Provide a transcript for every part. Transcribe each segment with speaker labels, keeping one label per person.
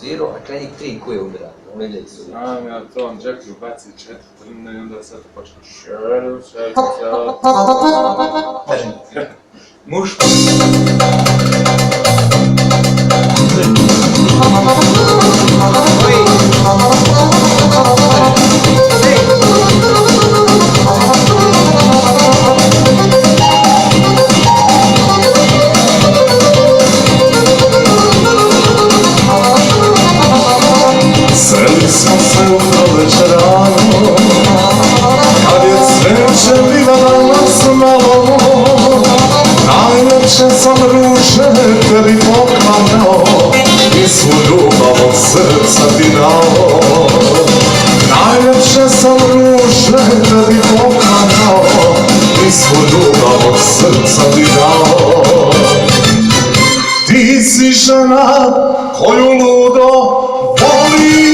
Speaker 1: svirao, a kraj njih 3 koje ubira, u nedjelji su.
Speaker 2: Znam ja to, on Jeffrey baci 4 trne i onda sad počne
Speaker 1: Kažem, muško.
Speaker 3: Sreli smo se u večerano, kad je cveće bila danas malo, najljepše sam ruže tebi poklanjao i svu ljubav od srca ti dao. Najljepše sam ruže tebi poklanjao i svu ljubav od srca ti dao. Ti si žena koju ludo volim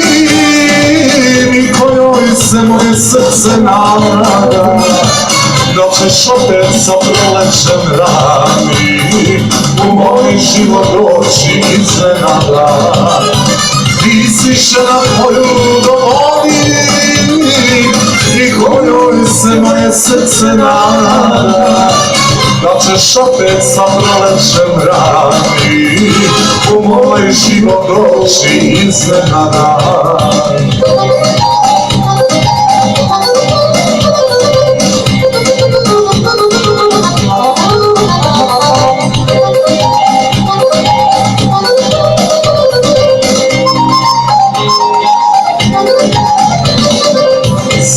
Speaker 3: i kojoj se moje srce nada, da ćeš opet sa prolećem rani u moj život doći iznenada. Ti si žena koju ludo volim i kojoj se moje srce nada, da ćeš opet sa prolećem rani u moj život doći iznenada.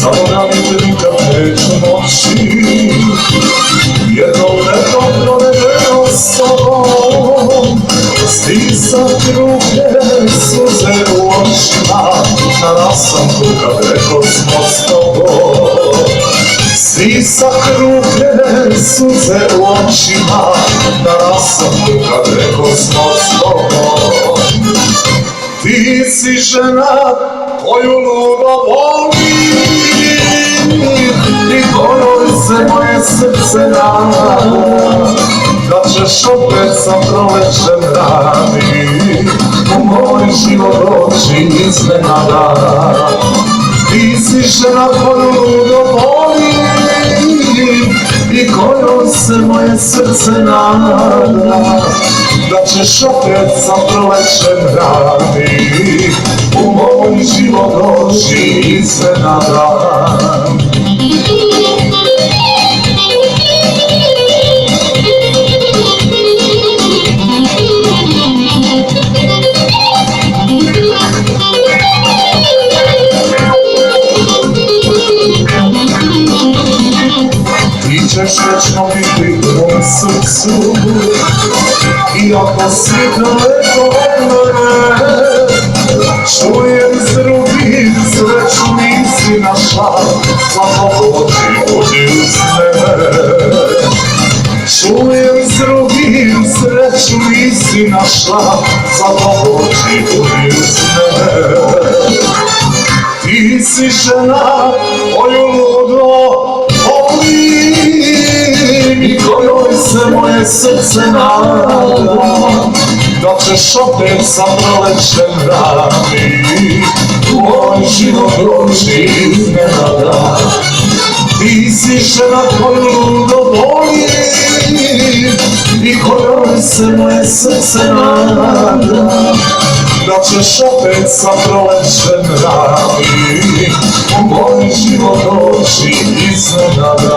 Speaker 3: Samo da mi nikad neću moći jedno leto provedeno s tobom, stisat ruke, suze u očima, na rasanku kad reko smo s tobom. Stisat ruke, suze u očima, na rasanku kad reko smo s tobom. Ti si žena koju ludo volim i kojoj se moje srce nada, da ćeš opet sa prolećem rani u moj život doći iznenada. Ti si žena koju ludo volim i kojoj se moje srce nada, da ćeš opet sa prolećem rani u moj život doći iznenada. Ti ćeš vječno biti u mom srcu, iako si daleko od mene. Čujem s drugim sreću nisi našla, zato pođi uz mene. Čujem s drugim sreću nisi našla, zato pođi uz mene. Ti si žena koju ludo volim i kojoj se moje srce nada, da ćeš opet sa prolećem rani u moj život doći iznenada. Ti si žena koju ludo volim i kojoj se moje srce nada, da ćeš opet sa prolećem rani u moj život doći iznenada.